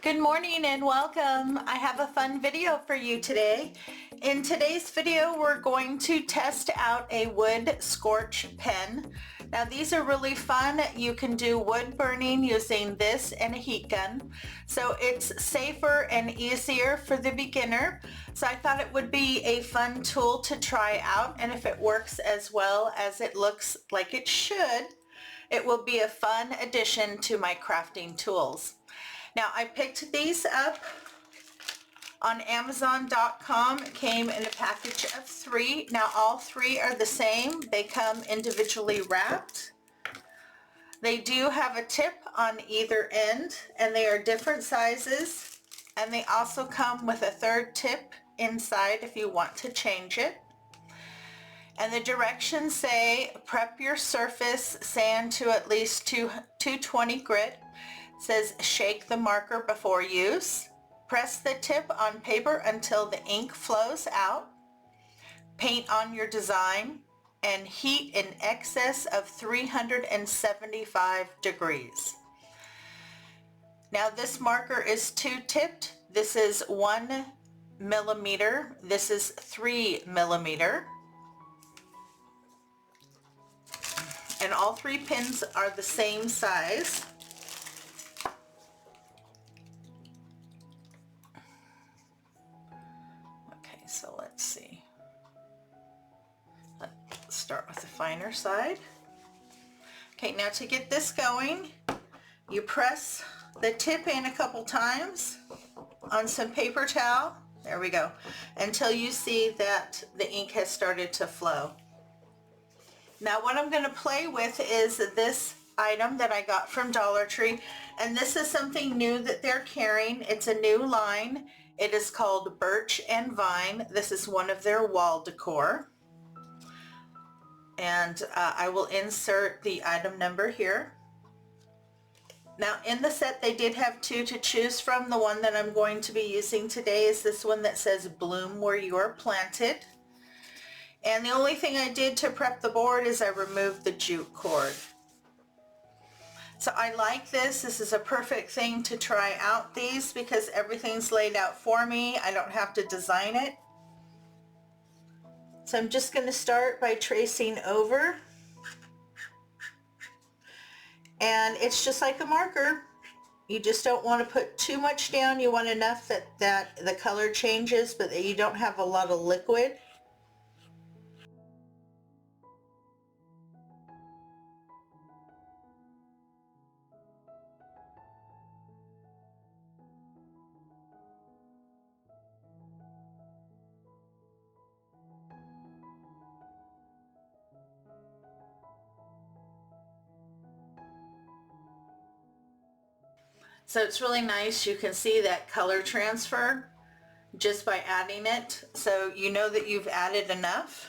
Good morning and welcome. I have a fun video for you today. In today's video, we're going to test out a wood scorch pen. Now these are really fun. You can do wood burning using this and a heat gun. So it's safer and easier for the beginner. So I thought it would be a fun tool to try out, and if it works as well as it looks like it should, it will be a fun addition to my crafting tools. Now I picked these up on Amazon.com. It came in a package of 3. Now all 3 are the same. They come individually wrapped. They do have a tip on either end and they are different sizes, and they also come with a 3rd tip inside if you want to change it. And the directions say prep your surface sand to at least 220 grit. It says shake the marker before use. Press the tip on paper until the ink flows out. Paint on your design and heat in excess of 375 degrees. Now this marker is 2-tipped. This is 1 millimeter. This is 3 millimeter. And all 3 pins are the same size. Okay, so let's see. Let's start with the finer side. Okay, now to get this going, you press the tip in a couple times on some paper towel. There we go. Until you see that the ink has started to flow. Now what I'm going to play with is this item that I got from Dollar Tree, and this is something new that they're carrying. It's a new line. It is called Birch and Vine. This is one of their wall decor, and I will insert the item number here. Now in the set they did have 2 to choose from. The one that I'm going to be using today is this one that says bloom where you are planted. And the only thing I did to prep the board is I removed the jute cord. So I like this. This is a perfect thing to try out these because everything's laid out for me. I don't have to design it. So I'm just going to start by tracing over. And it's just like a marker. You just don't want to put too much down. You want enough that the color changes, but that you don't have a lot of liquid. So it's really nice. You can see that color transfer just by adding it. So you know that you've added enough.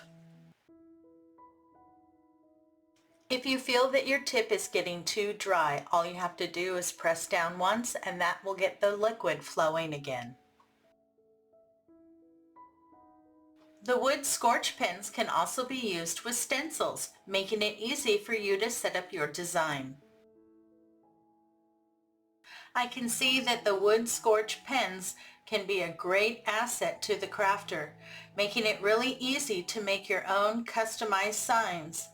If you feel that your tip is getting too dry, all you have to do is press down once and that will get the liquid flowing again. The wood scorch pens can also be used with stencils, making it easy for you to set up your design. I can see that the wood scorch pens can be a great asset to the crafter, making it really easy to make your own customized signs.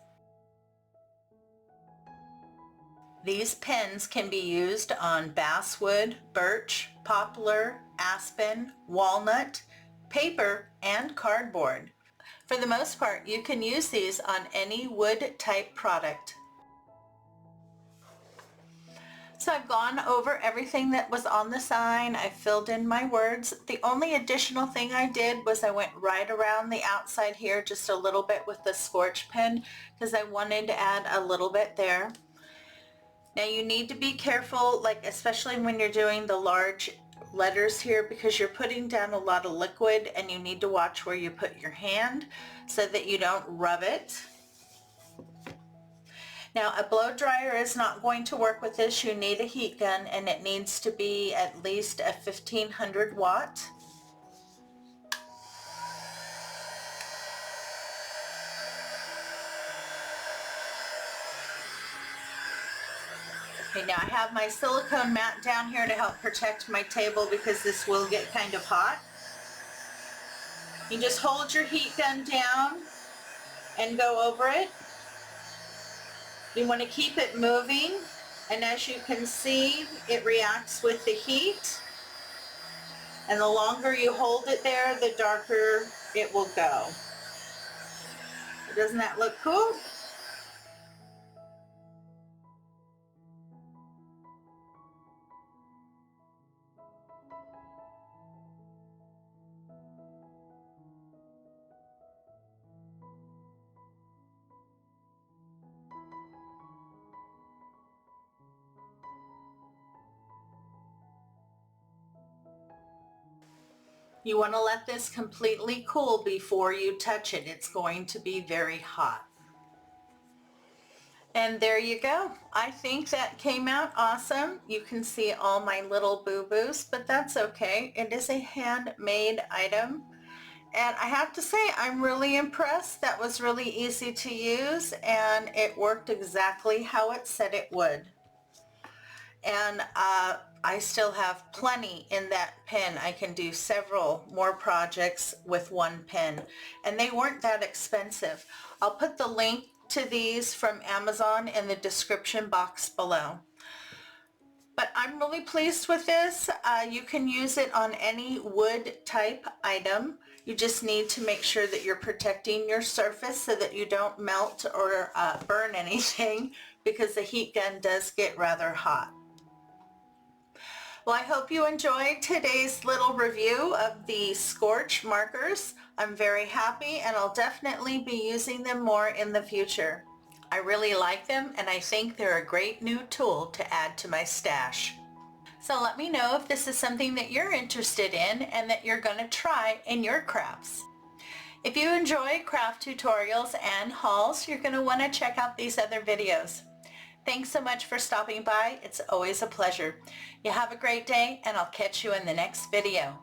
These pens can be used on basswood, birch, poplar, aspen, walnut, paper, and cardboard. For the most part, you can use these on any wood type product. So I've gone over everything that was on the sign. I filled in my words. The only additional thing I did was I went right around the outside here just a little bit with the scorch pen because I wanted to add a little bit there. Now you need to be careful, like especially when you're doing the large letters here, because you're putting down a lot of liquid and you need to watch where you put your hand so that you don't rub it. Now a blow dryer is not going to work with this. You need a heat gun and it needs to be at least a 1500 watt. Okay, now I have my silicone mat down here to help protect my table because this will get kind of hot. You just hold your heat gun down and go over it. You want to keep it moving, and as you can see, it reacts with the heat. And the longer you hold it there, the darker it will go. Doesn't that look cool? You want to let this completely cool before you touch it. It's going to be very hot. And there you go. I think that came out awesome. You can see all my little boo-boos, but that's okay. It is a handmade item. And I have to say, I'm really impressed. That was really easy to use, and it worked exactly how it said it would. And I still have plenty in that pen. I can do several more projects with one pen, and they weren't that expensive. I'll put the link to these from Amazon in the description box below. But I'm really pleased with this. You can use it on any wood type item. You just need to make sure that you're protecting your surface so that you don't melt or burn anything, because the heat gun does get rather hot. Well, I hope you enjoyed today's little review of the Scorch markers. I'm very happy, and I'll definitely be using them more in the future. I really like them, and I think they're a great new tool to add to my stash. So let me know if this is something that you're interested in and that you're going to try in your crafts. If you enjoy craft tutorials and hauls, you're going to want to check out these other videos. Thanks so much for stopping by. It's always a pleasure. You have a great day, and I'll catch you in the next video.